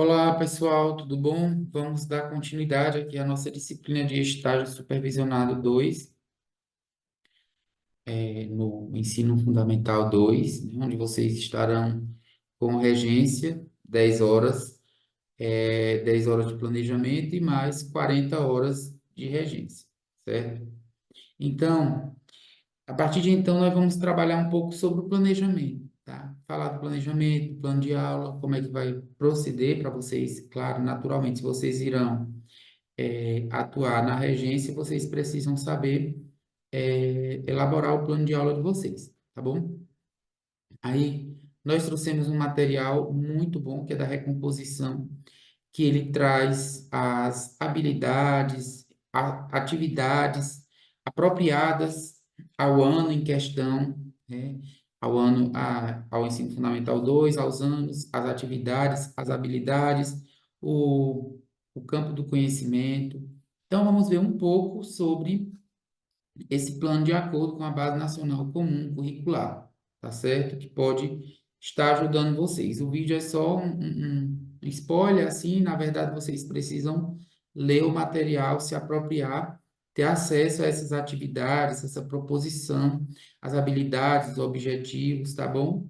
Olá, pessoal, tudo bom? Vamos dar continuidade aqui à nossa disciplina de estágio supervisionado 2, no Ensino Fundamental 2, né, onde vocês estarão com regência, 10 horas, 10 horas de planejamento e mais 40 horas de regência, certo? Então, a partir de então, nós vamos trabalhar um pouco sobre o planejamento, tá? Falar do planejamento, do plano de aula, como é que vai proceder para vocês, claro, naturalmente, se vocês irão atuar na regência, vocês precisam saber elaborar o plano de aula de vocês, tá bom? Aí, nós trouxemos um material muito bom, que é da recomposição, que ele traz as habilidades, atividades apropriadas ao ano em questão, né? Ao ensino fundamental 2, aos anos, as atividades, as habilidades, o, o campo do conhecimento. Então, vamos ver um pouco sobre esse plano de acordo com a Base Nacional Comum Curricular, tá certo? Que pode estar ajudando vocês. O vídeo é só um spoiler, assim, na verdade vocês precisam ler o material, se apropriar, ter acesso a essas atividades, essa proposição, as habilidades, os objetivos, tá bom?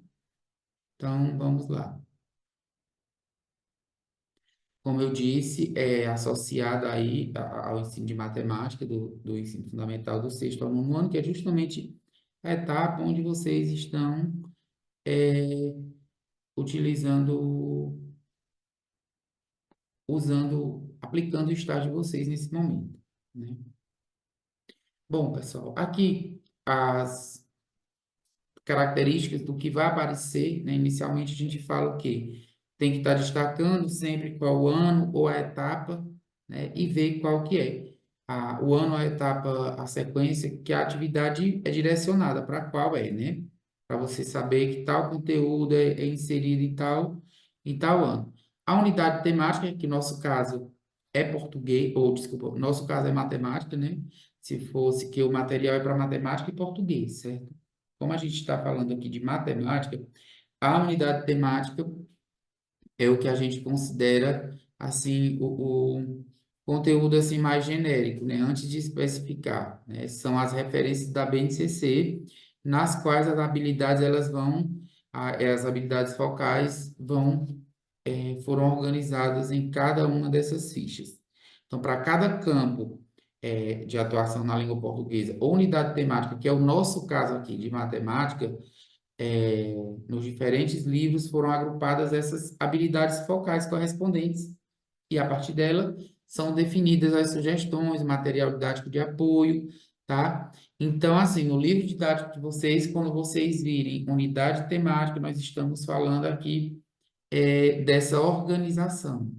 Então, vamos lá. Como eu disse, é associada aí ao ensino de matemática do ensino fundamental do sexto ao nono ano, que é justamente a etapa onde vocês estão utilizando, aplicando o estágio de vocês nesse momento, né? Bom, pessoal, aqui as características do que vai aparecer, né? Inicialmente a gente fala o quê? Tem que estar destacando sempre qual o ano ou a etapa, né? E ver qual que é. O ano, a etapa, a sequência, que a atividade é direcionada para qual é, né? Para você saber que tal conteúdo é inserido em tal ano. A unidade temática, que no nosso caso é português, ou desculpa, no nosso caso é matemática, né? Se fosse que o material é para matemática e português, certo? Como a gente está falando aqui de matemática, a unidade temática é o que a gente considera assim o conteúdo assim mais genérico, né? Antes de especificar, né? São as referências da BNCC, nas quais as habilidades elas vão, as habilidades focais foram organizadas em cada uma dessas fichas. Então, para cada campo de atuação na língua portuguesa, ou unidade temática, que é o nosso caso aqui de matemática, é, nos diferentes livros foram agrupadas essas habilidades focais correspondentes, e a partir dela são definidas as sugestões, material didático de apoio, tá? Então, assim, no livro didático de vocês, quando vocês virem unidade temática, nós estamos falando aqui dessa organização.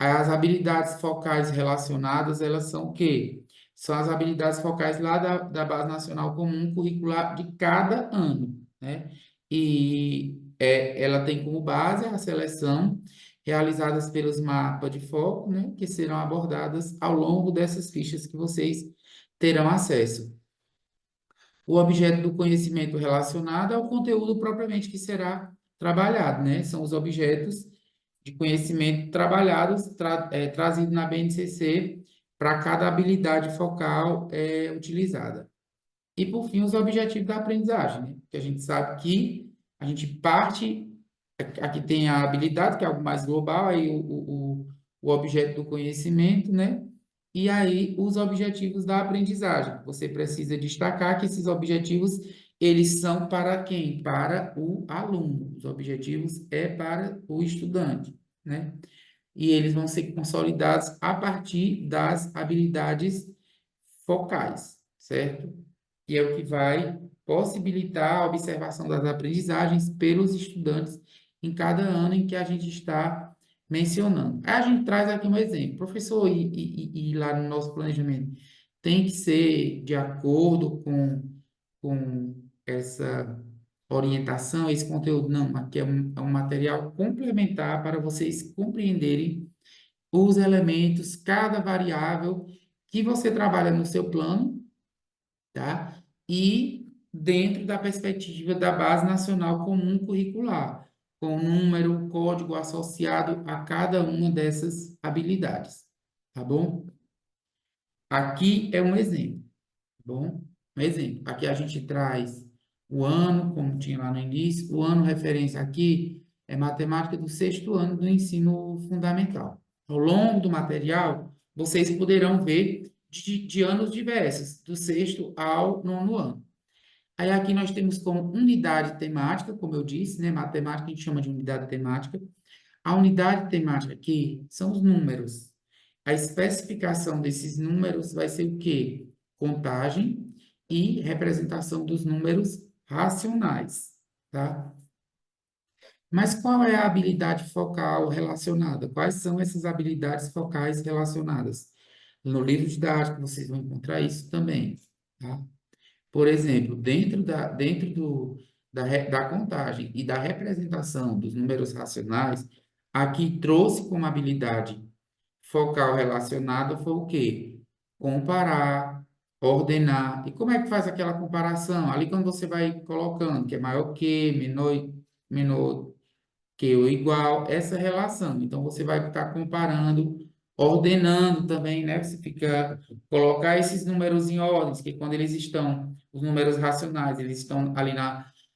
As habilidades focais relacionadas, elas são o quê? São as habilidades focais lá da Base Nacional Comum Curricular de cada ano, né? E ela tem como base a seleção realizadas pelos mapas de foco, né? Que serão abordadas ao longo dessas fichas que vocês terão acesso. O objeto do conhecimento relacionado ao conteúdo propriamente que será trabalhado, né? São os objetos de conhecimento trabalhados, trazido na BNCC para cada habilidade focal utilizada. E, por fim, os objetivos da aprendizagem, né? Que a gente sabe que a gente parte, aqui tem a habilidade, que é algo mais global, aí o objeto do conhecimento, né? E aí os objetivos da aprendizagem. Você precisa destacar que esses objetivos, eles são para quem? Para o aluno. Os objetivos é para o estudante, né? E eles vão ser consolidados a partir das habilidades focais, certo? Que é o que vai possibilitar a observação das aprendizagens pelos estudantes em cada ano em que a gente está mencionando. Aí a gente traz aqui um exemplo. Professor, e lá no nosso planejamento, tem que ser de acordo com essa orientação, esse conteúdo? Não, aqui é um material complementar para vocês compreenderem os elementos, cada variável que você trabalha no seu plano, tá? E dentro da perspectiva da Base Nacional Comum Curricular. com o número, o código associado a cada uma dessas habilidades, tá bom? Aqui é um exemplo, tá bom? Um exemplo. Aqui a gente traz o ano, como tinha lá no início, o ano referência aqui é matemática do sexto ano do ensino fundamental. Ao longo do material, vocês poderão ver de anos diversos, do sexto ao nono ano. Aí aqui nós temos como unidade temática, como eu disse, né? Matemática a gente chama de unidade temática. A unidade temática aqui são os números. A especificação desses números vai ser o quê? Contagem e representação dos números racionais, tá? Mas qual é a habilidade focal relacionada? Quais são essas habilidades focais relacionadas? No livro didático vocês vão encontrar isso também, tá? Por exemplo, da contagem e da representação dos números racionais, aqui trouxe como habilidade focal relacionada foi o quê? Comparar, ordenar. E como é que faz aquela comparação? Ali quando você vai colocando que é maior que, menor que ou igual, essa relação. Então, você vai estar comparando, ordenando também, né? Você fica, colocar esses números em ordens, que quando eles estão, os números racionais, eles estão ali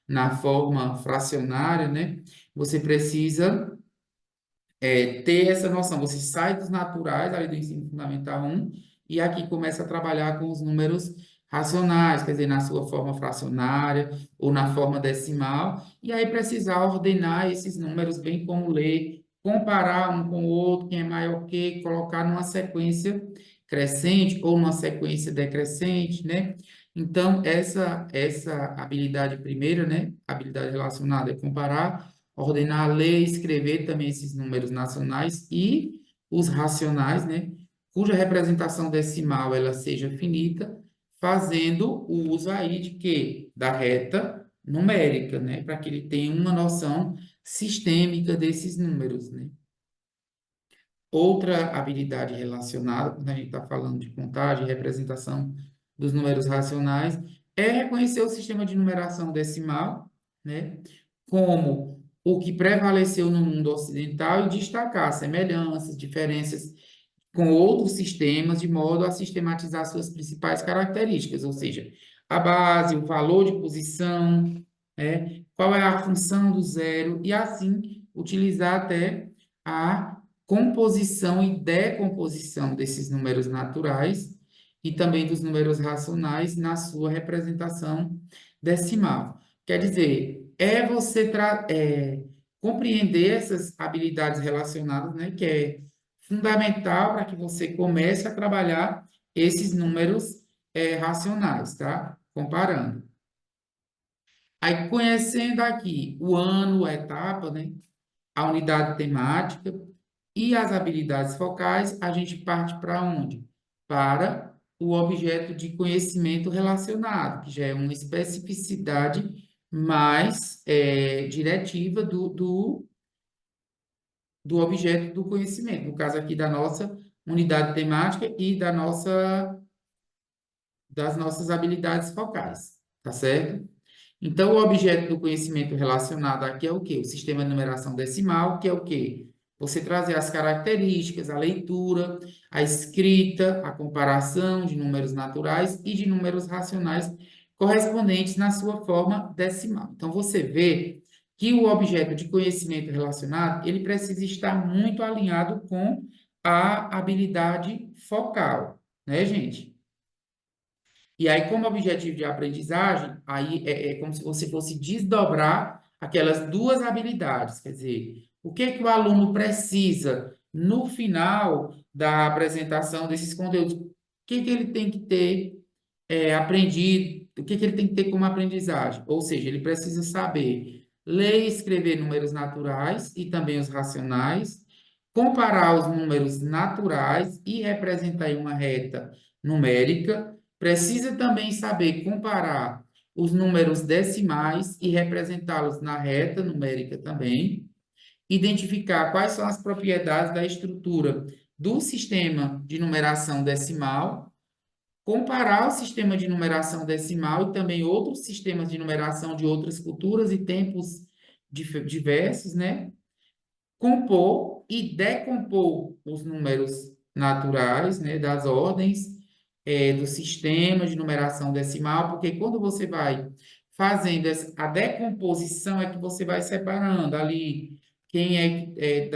na forma fracionária, né? Você precisa ter essa noção. Você sai dos naturais, ali do ensino fundamental um e aqui começa a trabalhar com os números racionais, quer dizer, na sua forma fracionária ou na forma decimal, e aí precisar ordenar esses números, bem como ler, comparar um com o outro, quem é maior que, colocar numa sequência crescente ou numa sequência decrescente, né? Então, essa habilidade primeira, né? Habilidade relacionada é comparar, ordenar, ler, escrever também esses números nacionais e os racionais, né? Cuja representação decimal ela seja finita, fazendo o uso aí de quê? Da reta numérica, né? Para que ele tenha uma noção sistêmica desses números, né? Outra habilidade relacionada, quando a gente está falando de contagem e representação dos números racionais, é reconhecer o sistema de numeração decimal, né, como o que prevaleceu no mundo ocidental e destacar semelhanças, diferenças com outros sistemas, de modo a sistematizar suas principais características, ou seja, a base, o valor de posição, qual é a função do zero, e assim utilizar até a composição e decomposição desses números naturais e também dos números racionais na sua representação decimal. Quer dizer, compreender essas habilidades relacionadas, né, que é fundamental para que você comece a trabalhar esses números racionais, tá? Comparando. Aí, conhecendo aqui o ano, a etapa, né? A unidade temática e as habilidades focais, a gente parte para onde? Para o objeto de conhecimento relacionado, que já é uma especificidade mais diretiva do objeto do conhecimento, no caso aqui da nossa unidade temática e das nossas habilidades focais, tá certo? Então, o objeto do conhecimento relacionado aqui é o quê? O sistema de numeração decimal, que é o quê? Você trazer as características, a leitura, a escrita, a comparação de números naturais e de números racionais correspondentes na sua forma decimal. Então, você vê que o objeto de conhecimento relacionado, ele precisa estar muito alinhado com a habilidade focal, né, gente? E aí, como objetivo de aprendizagem, aí é como se você fosse desdobrar aquelas duas habilidades, quer dizer, o que que o aluno precisa no final da apresentação desses conteúdos, o que que ele tem que ter aprendido, o que que ele tem que ter como aprendizagem? Ou seja, ele precisa saber ler e escrever números naturais e também os racionais, comparar os números naturais e representar em uma reta numérica. Precisa também saber comparar os números decimais e representá-los na reta numérica também. Identificar quais são as propriedades da estrutura do sistema de numeração decimal, comparar o sistema de numeração decimal e também outros sistemas de numeração de outras culturas e tempos diversos, né? Compor e decompor os números naturais, né, das ordens, do sistema de numeração decimal, porque quando você vai fazendo a decomposição, é que você vai separando ali quem é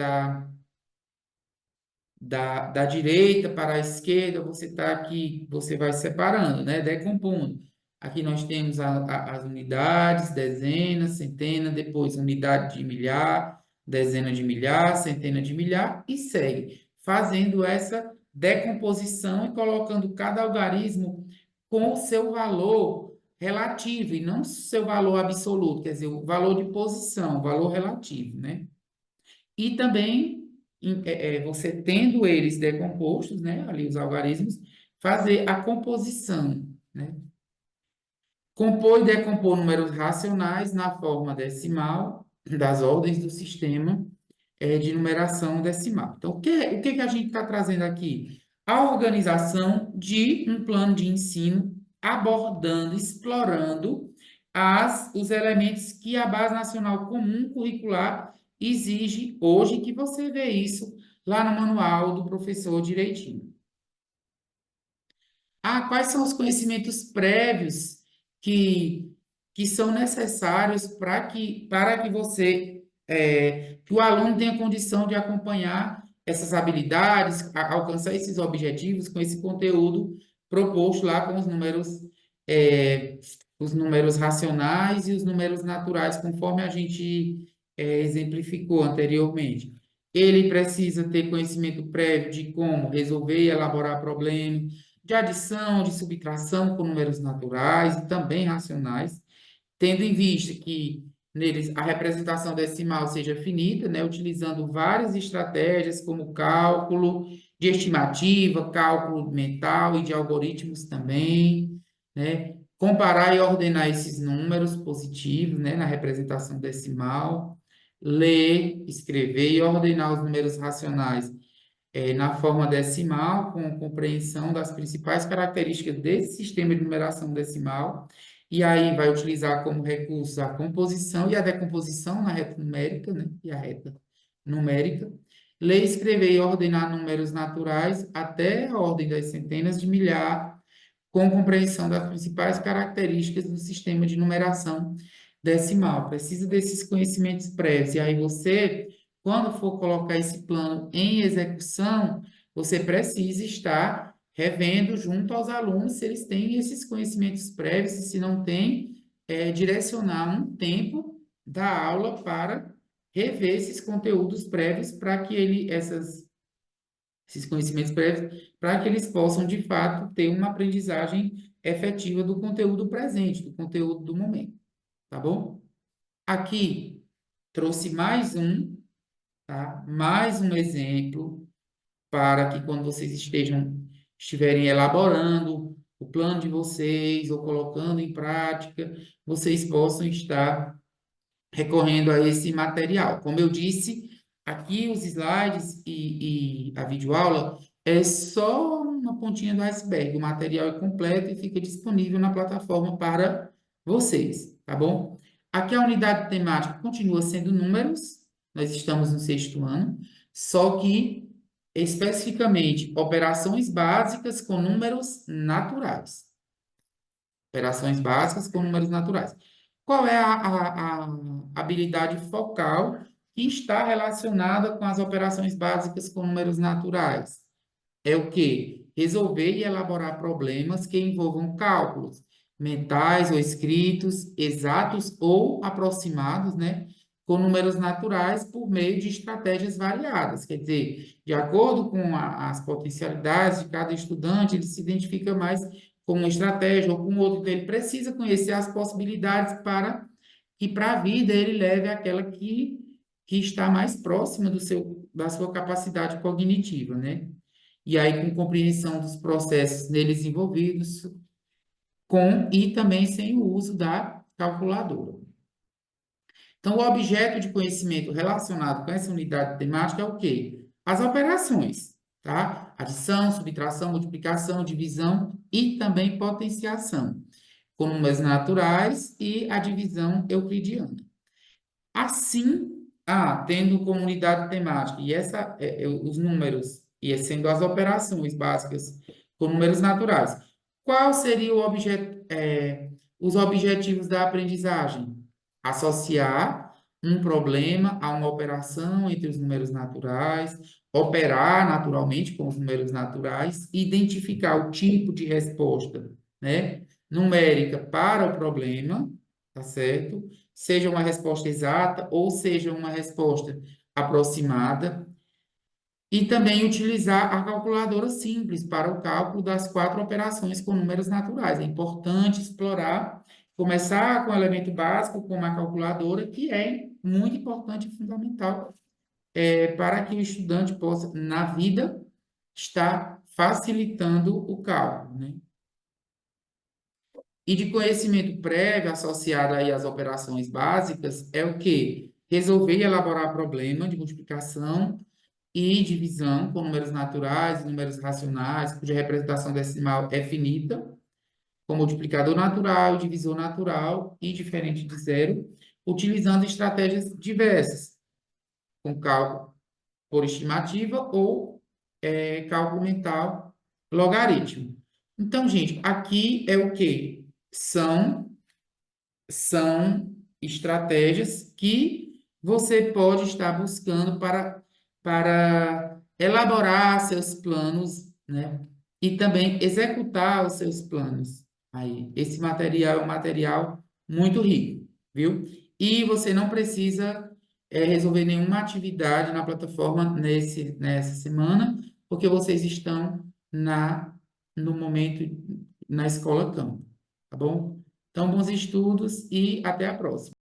da direita para a esquerda, você está aqui, você vai separando, né? Decompondo. Aqui nós temos as unidades, dezenas, centena, depois unidade de milhar, dezena de milhar, centena de milhar, e segue, fazendo essa decomposição e colocando cada algarismo com o seu valor relativo, e não seu valor absoluto, quer dizer, o valor de posição, o valor relativo, né? E também, você tendo eles decompostos, né, ali os algarismos, fazer a composição, né? Compor e decompor números racionais na forma decimal das ordens do sistema de numeração decimal. Então, o que que a gente está trazendo aqui? A organização de um plano de ensino abordando, explorando os elementos que a Base Nacional Comum Curricular exige hoje, que você vê isso lá no manual do professor direitinho. Quais são os conhecimentos prévios que, que são necessários para que que o aluno tenha condição de acompanhar essas habilidades, alcançar esses objetivos com esse conteúdo proposto lá com os números racionais e os números naturais, conforme a gente exemplificou anteriormente. Ele precisa ter conhecimento prévio de como resolver e elaborar problemas, de adição, de subtração com números naturais e também racionais, tendo em vista que neles a representação decimal seja finita, né, utilizando várias estratégias como cálculo de estimativa, cálculo mental e de algoritmos também, né, comparar e ordenar esses números positivos, né, na representação decimal, ler, escrever e ordenar os números racionais na forma decimal, com compreensão das principais características desse sistema de numeração decimal, e aí vai utilizar como recurso a composição e a decomposição na reta numérica, né? E a reta numérica. Ler, escrever e ordenar números naturais até a ordem das centenas de milhar, com compreensão das principais características do sistema de numeração decimal. Precisa desses conhecimentos prévios. E aí você, quando for colocar esse plano em execução, você precisa estar revendo junto aos alunos se eles têm esses conhecimentos prévios e se não têm, direcionar um tempo da aula para rever esses conteúdos prévios para que esses conhecimentos prévios, para que eles possam, de fato, ter uma aprendizagem efetiva do conteúdo presente, do conteúdo do momento, tá bom? Aqui, trouxe mais tá? Mais um exemplo para que quando vocês estiverem elaborando o plano de vocês ou colocando em prática, vocês possam estar recorrendo a esse material. Como eu disse, aqui os slides e a videoaula é só uma pontinha do iceberg. O material é completo e fica disponível na plataforma para vocês, tá bom? Aqui a unidade temática continua sendo números, nós estamos no 6º ano, só que especificamente operações básicas com números naturais. Operações básicas com números naturais. Qual é a habilidade focal que está relacionada com as operações básicas com números naturais? É o quê? Resolver e elaborar problemas que envolvam cálculos mentais ou escritos, exatos ou aproximados, né? Com números naturais por meio de estratégias variadas. Quer dizer, de acordo com as potencialidades de cada estudante, ele se identifica mais com uma estratégia ou com outra. Então, ele precisa conhecer as possibilidades para que para a vida ele leve aquela que está mais próxima da sua capacidade cognitiva, né? E aí com compreensão dos processos neles envolvidos, com e também sem o uso da calculadora. Então, o objeto de conhecimento relacionado com essa unidade temática é o quê? As operações, tá? Adição, subtração, multiplicação, divisão e também potenciação, com números naturais e a divisão euclidiana. Assim, tendo comunidade temática e os números, e sendo as operações básicas com números naturais, qual seria os objetivos da aprendizagem? Associar um problema a uma operação entre os números naturais, operar naturalmente com os números naturais, identificar o tipo de resposta, né, numérica para o problema, tá certo? Seja uma resposta exata ou seja uma resposta aproximada, e também utilizar a calculadora simples para o cálculo das quatro operações com números naturais. É importante explorar, começar com o elemento básico, como a calculadora, que é muito importante e fundamental para que o estudante possa, na vida, estar facilitando o cálculo, né? E de conhecimento prévio associado aí às operações básicas é o quê? Resolver e elaborar problema de multiplicação e divisão com números naturais e números racionais, cuja representação decimal é finita, com multiplicador natural, divisor natural e diferente de zero, utilizando estratégias diversas, com cálculo por estimativa ou cálculo mental logaritmo. Então, gente, aqui é o quê? São estratégias que você pode estar buscando para elaborar seus planos, né? E também executar os seus planos. Aí, esse material é um material muito rico, viu? E você não precisa resolver nenhuma atividade na plataforma nessa semana, porque vocês estão no momento na escola campo, tá bom? Então, bons estudos e até a próxima.